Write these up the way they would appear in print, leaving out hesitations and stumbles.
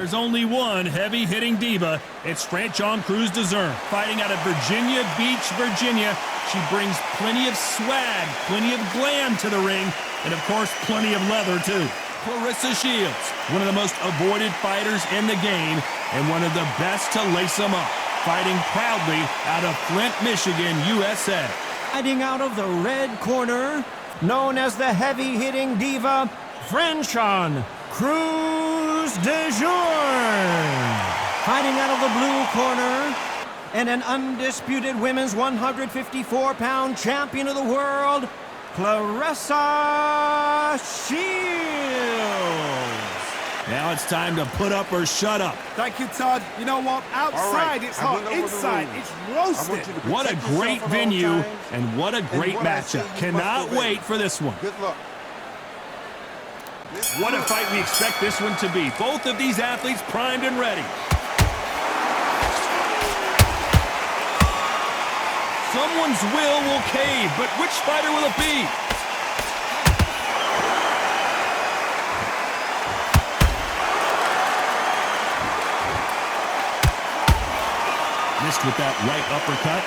There's only one heavy-hitting diva. It's Crews-Dezurn, fighting out of Virginia Beach, Virginia. She brings plenty of swag, plenty of glam to the ring, and of course, plenty of leather too. Clarissa Shields, one of the most avoided fighters in the game, and one of the best to lace them up. Fighting proudly out of Flint, Michigan, USA. Fighting out of the red corner, known as the heavy-hitting diva, Crews-Dezurn. Fighting out of the blue corner, and an undisputed women's 154-pound champion of the world, Clarissa Shields. Now it's time to put up or shut up. Thank you, Todd. You know what? Outside, it's hot. Inside, it's roasted. What a great venue, and what a great matchup. Cannot wait for this one. Good luck. What a fight we expect this one to be. Both of these athletes primed and ready. Someone's will cave, but which fighter will it be? Missed with that right uppercut.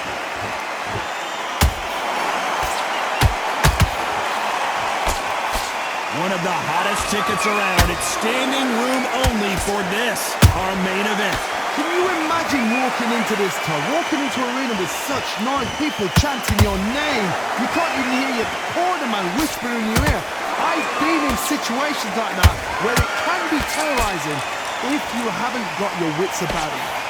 One of the hottest tickets around. It's standing room only for this, our main event. Can you imagine walking into this, Todd? Walking into an arena with such noise, people chanting your name. You can't even hear your cornerman whispering in your ear. I've been in situations like that where it can be terrorizing if you haven't got your wits about it.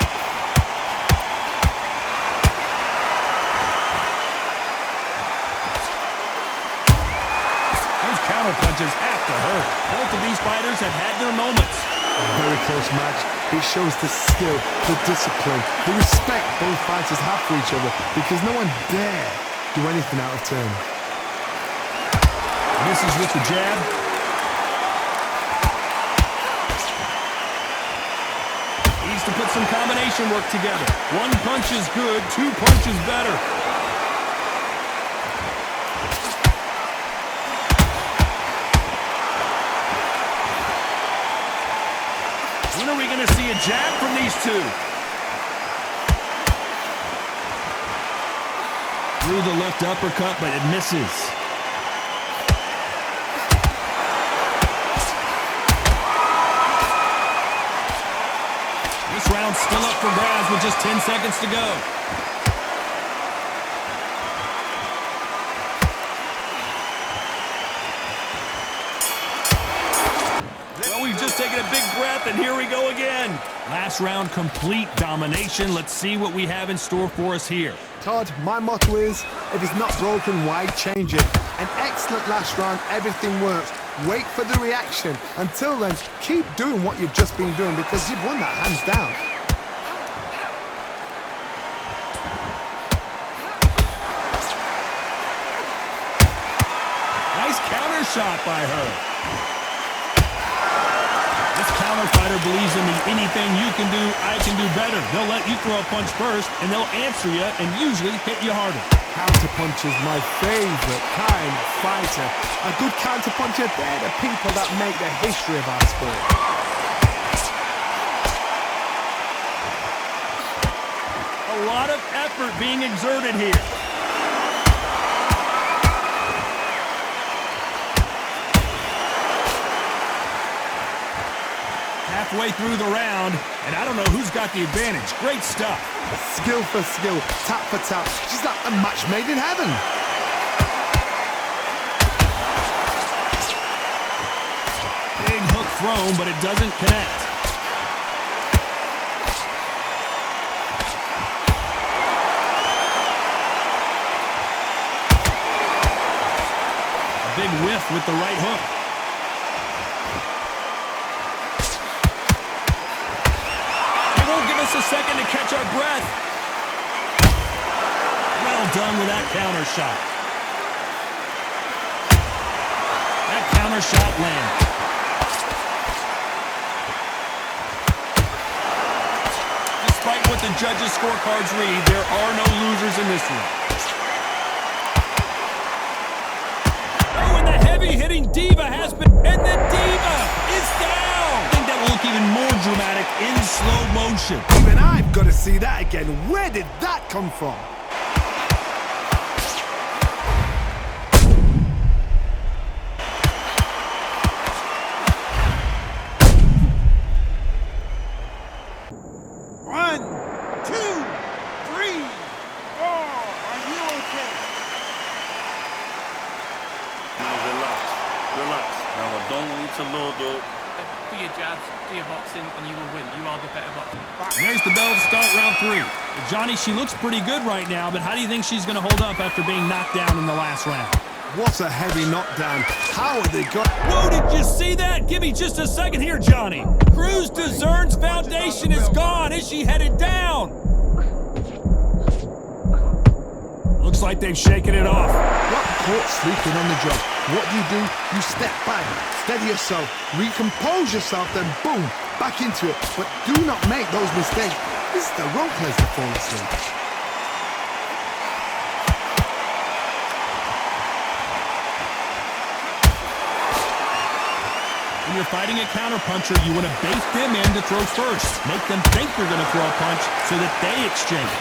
Counter punches have to hurt. Both of these fighters have had their moments. A very close match. It shows the skill, the discipline, the respect both fighters have for each other, because no one dare do anything out of turn. Misses with the jab. Needs to put some combination work together. One punch is good, two punches better. When are we going to see a jab from these two? Through the left uppercut, but it misses. This round's still up for grabs with just 10 seconds to go. Taking a big breath, and here we go again. Last round, complete domination. Let's see what we have in store for us here. Todd, my motto is, if it's not broken, why change it? An excellent last round, everything works. Wait for the reaction. Until then, keep doing what you've just been doing, because you've won that hands down. Nice counter shot by her. This counter fighter believes in the anything you can do, I can do better. They'll let you throw a punch first, and they'll answer you and usually hit you harder. Counter punch is my favorite kind of fighter. A good counter puncher, they're the people that make the history of our sport. A lot of effort being exerted here. Halfway through the round, and I don't know who's got the advantage. Great stuff. Skill for skill, tap for tap. She's like a match made in heaven. Big hook thrown, but it doesn't connect. A big whiff with the right hook. A second to catch our breath. Well done with that counter shot. That counter shot lands. Despite what the judges' scorecards read, there are no losers in this one. Oh, and the heavy-hitting Diva has been... And the Diva is down! I think that will look even more dramatic in slow motion. Even I've got to see that again. Where did that come from? One, two, three, four. Are you okay? Now relax, relax. Now I don't need to load up. Do your jabs, do your boxing, and you will win. You are the better boxer. There's the bell to start round 3. Johnny, she looks pretty good right now, but how do you think she's going to hold up after being knocked down in the last round? What a heavy knockdown. How are they got... Whoa, did you see that? Give me just a second here, Johnny. Crews-Dezurn's foundation is gone. Is she headed down? Looks like they've shaken it off. Got caught sleeping on the job. What do? You step back, steady yourself, recompose yourself, then boom, back into it. But do not make those mistakes. This is the wrong place to fall asleep. When you're fighting a counterpuncher, you want to bait them in to throw first. Make them think you're going to throw a punch so that they exchange.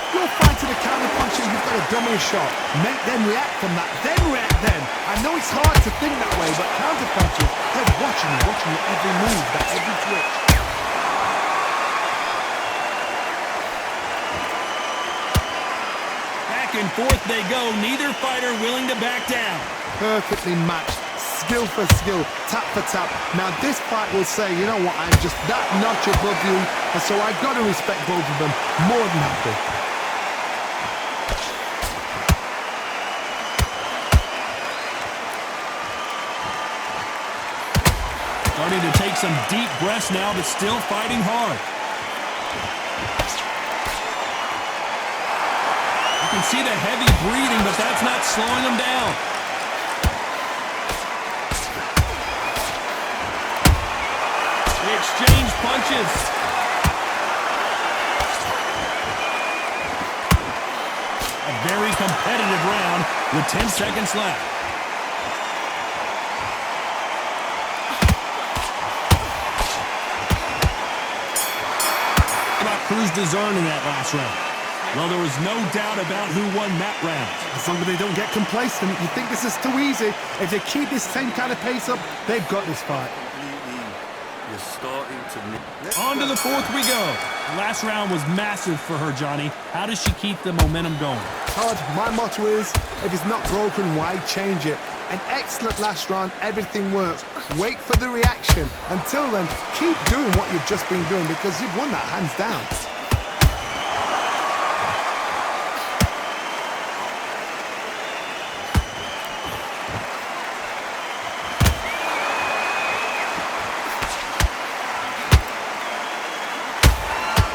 You're fighting a counterpuncher, you've got a dummy shot. Make them react from that, then react then. I know it's hard to think that way, but counterpunchers, they're watching your every move, that every twitch. Back and forth they go, neither fighter willing to back down. Perfectly matched, skill for skill, tap for tap. Now this fight will say, you know what, I'm just that notch above you, and so I've got to respect both of them more than happy. Starting to take some deep breaths now, but still fighting hard. You can see the heavy breathing, but that's not slowing them down. They exchange punches. A very competitive round with 10 seconds left. Crews-Dezurn in that last round. Well, there was no doubt about who won that round. As long as they don't get complacent, you think this is too easy. If they keep this same kind of pace up, they've got this fight. You're starting to... On to the 4th we go. The last round was massive for her, Johnny. How does she keep the momentum going? Todd, my motto is, if it's not broken, why change it? An excellent last round, everything works. Wait for the reaction. Until then, keep doing what you've just been doing because you've won that hands down.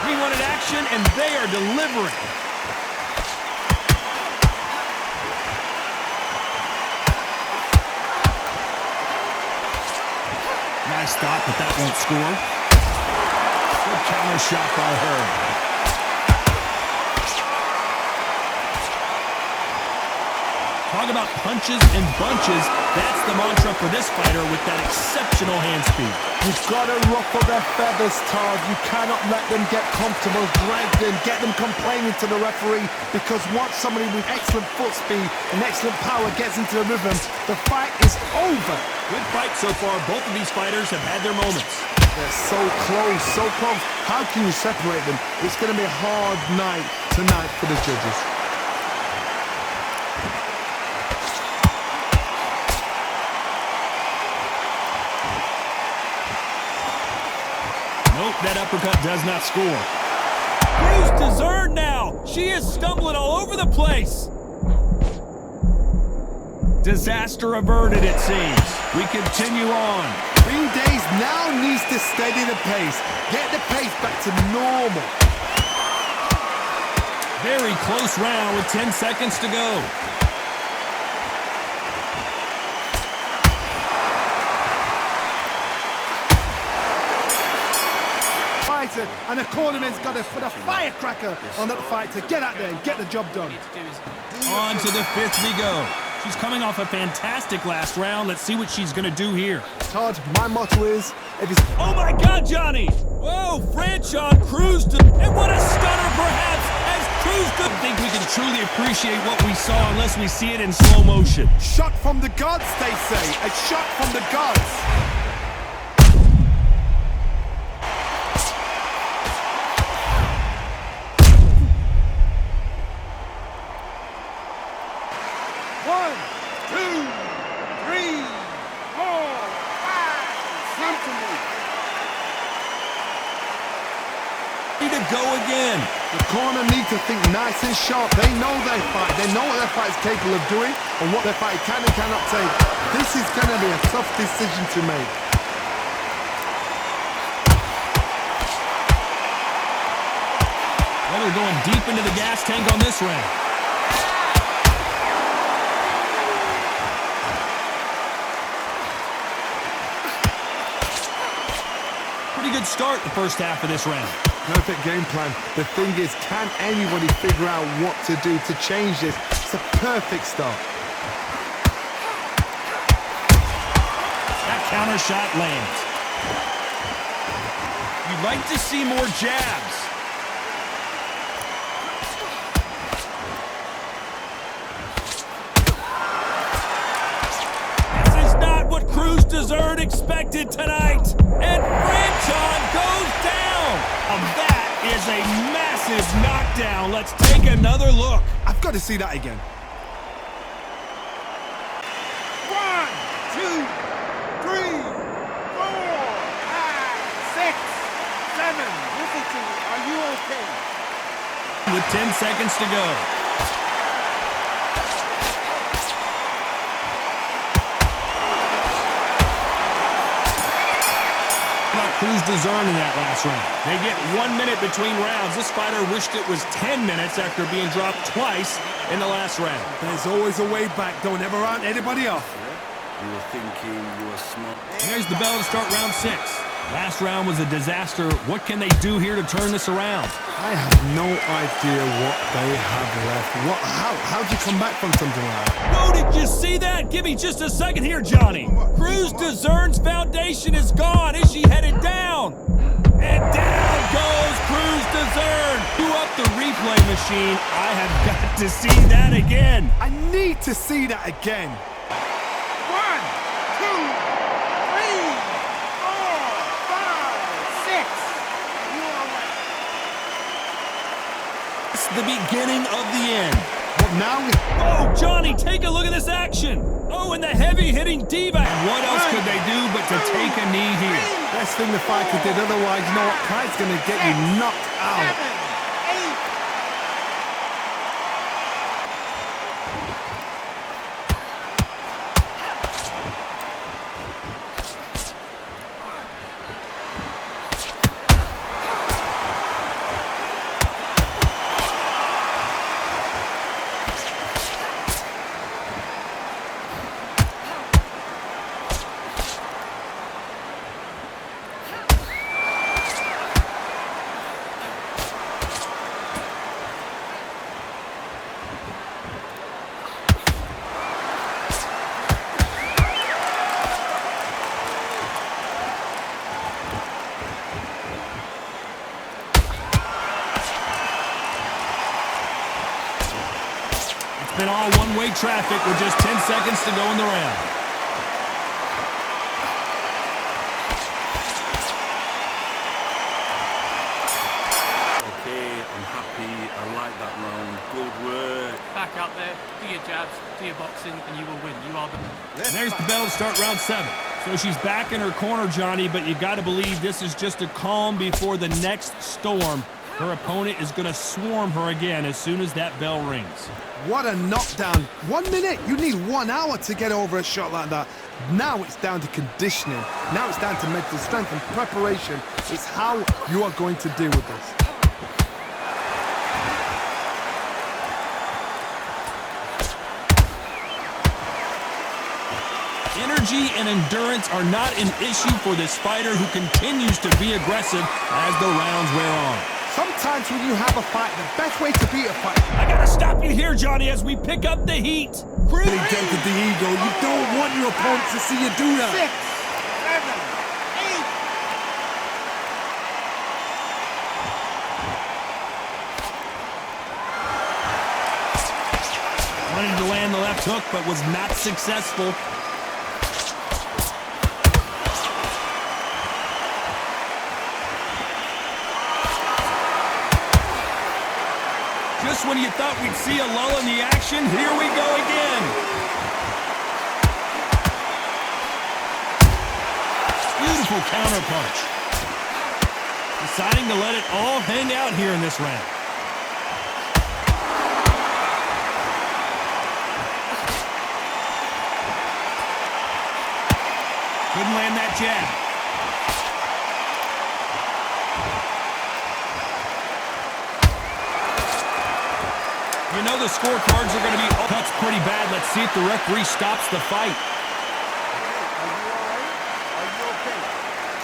We wanted action, and they are delivering. Nice stop, but that won't score. Good counter shot by her. Talk about punches and bunches. That's the mantra for this fighter with that exceptional hand speed. You've got to ruffle their feathers, Todd. You cannot let them get comfortable, drag them, get them complaining to the referee, because once somebody with excellent foot speed and excellent power gets into the rhythm, the fight is over. Good fight so far. Both of these fighters have had their moments. They're so close, so close. How can you separate them? It's going to be a hard night tonight for the judges. Nope, that uppercut does not score. Crews-Dezurn now. She is stumbling all over the place. Disaster averted, it seems. We continue on. Green Days now needs to steady the pace. Get the pace back to normal. Very close round with 10 seconds to go. Fighter and a cornerman's got to put a firecracker on that fight to get out there and get the job done. On to the 5th we go. She's coming off a fantastic last round. Let's see what she's going to do here. Todd, my motto is, if it's... Oh my God, Johnny! Whoa, French on Crews-Dezurn, and what a stunner perhaps as Crews-Dezurn. I think we can truly appreciate what we saw unless we see it in slow motion. Shot from the gods, they say. A shot from the gods. To go again. The corner need to think nice and sharp. They know their fight. They know what their fight is capable of doing and what their fight can and cannot take. This is going to be a tough decision to make. Well, they're going deep into the gas tank on this round. Pretty good start the first half of this round. Perfect game plan. The thing is, can anybody figure out what to do to change this? It's a perfect start. That counter shot lands. You'd like to see more jabs. This is not what Crews-Dezurn expected tonight. And Franchon goes down. That is a massive knockdown. Let's take another look. I've got to see that again. 1, 2, 3, 4, 5, 6, 7. Listen to me. Are you okay? With 10 seconds to go. Crews-Dezurn in that last round. They get 1 minute between rounds. This fighter wished it was 10 minutes after being dropped twice in the last round. There's always a way back. Don't ever round anybody off. You were thinking you were smart. There's the bell to start round 6. Last round was a disaster. What can they do here to turn this around? I have no idea what they have left. How'd you come back from something like that? Whoa, did you see that? Give me just a second here, Johnny. Crews-Dezurn's foundation is gone. Is she headed down? And down goes Crews-Dezurn. Cue up the replay machine. I have got to see that again. I need to see that again. 1, 2, 3, 4, 5, 6. You are right. It's the beginning of the end. But now... Oh, Johnny, take a look at this action. Oh, and the heavy-hitting Diva. And what else could they do but to take a knee here? Best thing the fighter did. Otherwise, you know what? Kite's going to get you knocked out. 7, 8. It's been all one-way traffic with just 10 seconds to go in the round. Okay, I'm happy. I like that round. Good work. Back out there, do your jabs, do your boxing, and you will win. You are the... And there's the bell to start round 7. So she's back in her corner, Johnny, but you got to believe this is just a calm before the next storm. Her opponent is going to swarm her again as soon as that bell rings. What a knockdown. 1 minute. You need 1 hour to get over a shot like that. Now it's down to conditioning. Now it's down to mental strength and preparation. It's how you are going to deal with this. Energy and endurance are not an issue for this fighter who continues to be aggressive as the rounds wear on. Sometimes when you have a fight, the best way to beat a fight... I gotta stop you here, Johnny, as we pick up the heat. Really dented the ego. You don't want your opponent to see you do that. 6, 7, 8. Wanted to land the left hook, but was not successful. Just when you thought we'd see a lull in the action, here we go again. Beautiful counterpunch. Deciding to let it all hang out here in this round. Couldn't land that jab. You know the scorecards are going to be cuts pretty bad. Let's see if the referee stops the fight.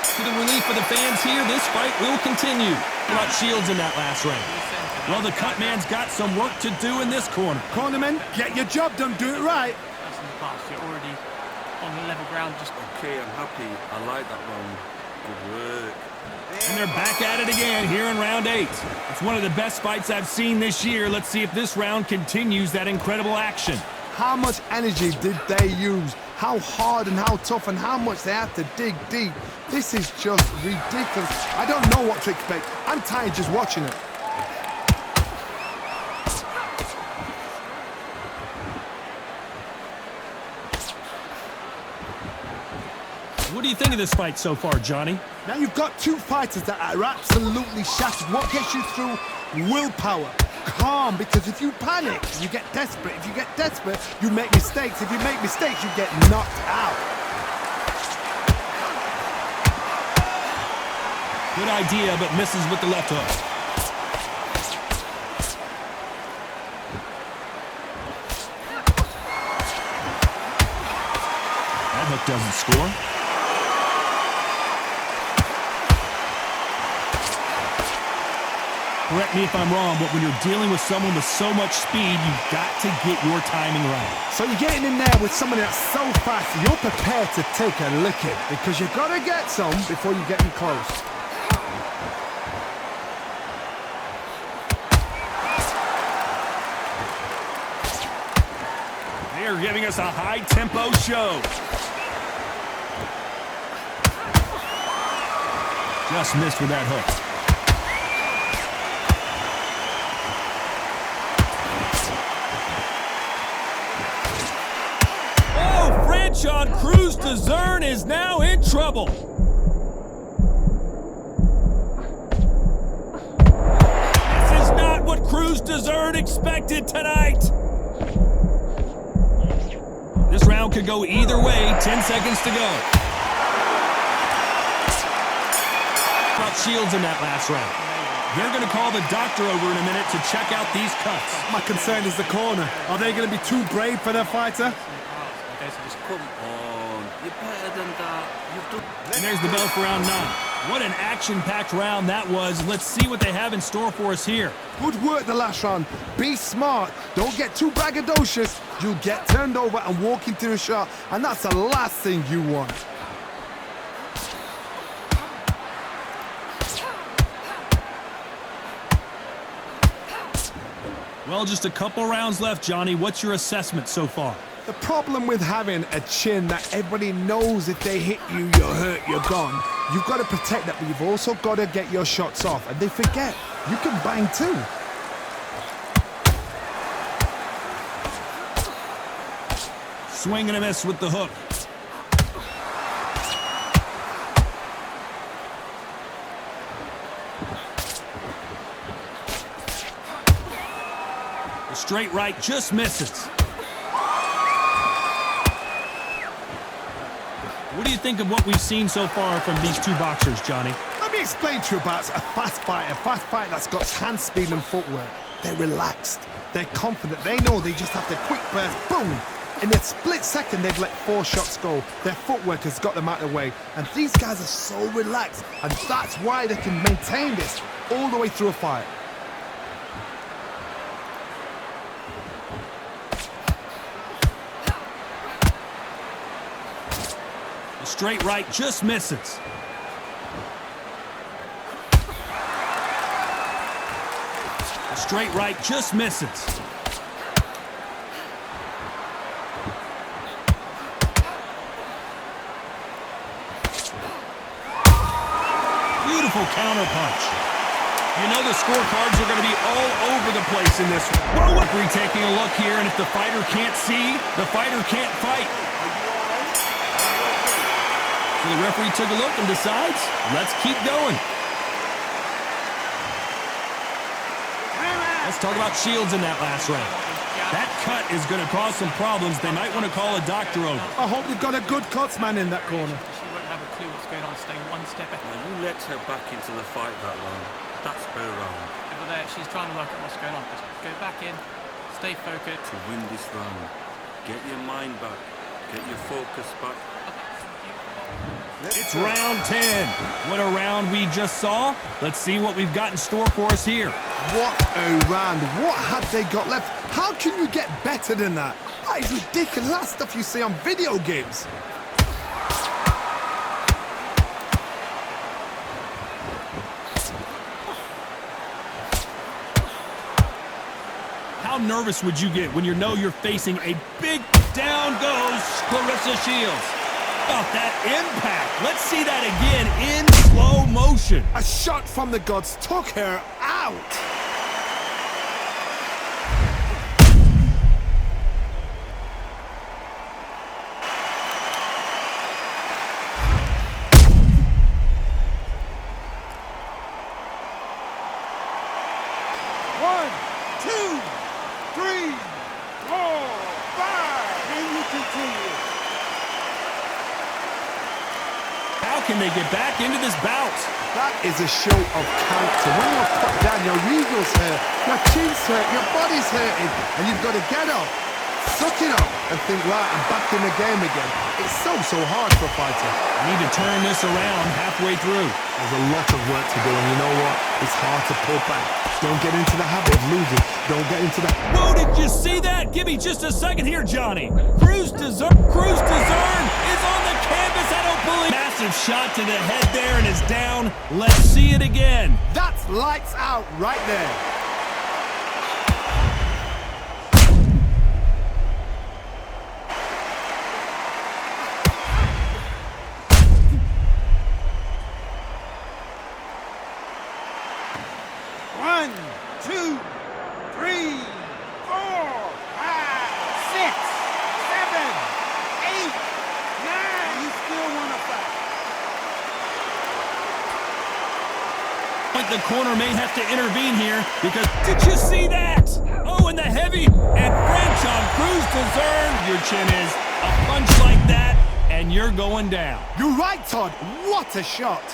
To the relief of the fans here, this fight will continue. How about Shields in that last round? Well, the cut man's got some work to do in this corner. Cornerman, get your job done, do it right. That's in the past. You're already on the level ground. Just Okay, I'm happy. I like that one. Good work. And they're back at it again here in round 8. It's one of the best fights I've seen this year. Let's see if this round continues that incredible action. How much energy did they use? How hard and how tough and how much they had to dig deep. This is just ridiculous. I don't know what to expect. I'm tired just watching it. What do you think of this fight so far, Johnny? Now you've got two fighters that are absolutely shattered. What gets you through? Willpower. Calm, because if you panic, you get desperate. If you get desperate, you make mistakes. If you make mistakes, you get knocked out. Good idea, but misses with the left hook. That hook doesn't score. Correct me if I'm wrong, but when you're dealing with someone with so much speed, you've got to get your timing right. So you're getting in there with someone that's so fast, you're prepared to take a licking because you've got to get some before you get them close. They're giving us a high-tempo show. Just missed with that hook. On Crews-Dezurn is now in trouble. This is not what Crews-Dezurn expected tonight. This round could go either way. 10 seconds to go. About Shields in that last round. They're going to call the doctor over in a minute to check out these cuts. My concern is the corner. Are they going to be too brave for their fighter? Come on, you're better than that. You've done... And there's the bell for round 9. What an action-packed round that was. Let's see what they have in store for us here. Good work the last round. Be smart. Don't get too braggadocious. You'll get turned over and walk into a shot, and that's the last thing you want. Well, just a couple rounds left, Johnny. What's your assessment so far? The problem with having a chin that everybody knows if they hit you, you're hurt, you're gone. You've got to protect that, but you've also got to get your shots off. And they forget, you can bang too. Swing and a miss with the hook. The straight right just misses. What do you think of what we've seen so far from these two boxers, Johnny? Let me explain to you about a fast fight that's got hand speed and footwork. They're relaxed. They're confident. They know they just have to quick burst, boom, In a split second, they've let 4 shots go. Their footwork has got them out of the way. And these guys are so relaxed. And that's why they can maintain this all the way through a fight. The straight right just misses. The straight right just misses. Beautiful counter punch. You know the scorecards are going to be all over the place in this one. Whoa, referee taking a look here, and if the fighter can't see, the fighter can't fight. So the referee took a look and decides, let's keep going. Let's talk about Shields in that last round. That cut is going to cause some problems. They might want to call a doctor over. I hope they've got a good cutsman in that corner. She won't have a clue what's going on. Stay one step ahead. Now, you let her back into the fight that long. That's her round. Over there, she's trying to work out what's going on. Just go back in. Stay focused. To win this round, get your mind back. Get your focus back. It's round 10. What a round we just saw. Let's see what we've got in store for us here. What a round. What have they got left? How can you get better than that? That is ridiculous. That's stuff you see on video games. How nervous would you get when you know you're facing a big down goes Clarissa Shields? About that impact. Let's see that again in slow motion. A shot from the gods took her out. One, two, three, 4, 5. And you continue. How can they get back into this bout? That is a show of character. When you're put down, your ego's hurt, your chin's hurt, your body's hurting, and you've got to get up, suck it up, and think, right, I'm back in the game again. It's so hard for a fighter. Need to turn this around halfway through. There's a lot of work to do, and you know what? It's hard to pull back. Don't get into the habit of losing. Don't get into the... Whoa, did you see that? Give me just a second here, Johnny. Crews-Dezurn is on the canvas. I don't believe... Massive shot to the head there and is down. Let's see it again. That's lights out right there. One, two, 3, 4, 5, 6, 7, 8, 9. You still want to fight? The corner may have to intervene here because... Did you see that? Oh, and the heavy and French on Crews-Dezurn. Your chin is a punch like that, and you're going down. You're right, Todd. What a shot.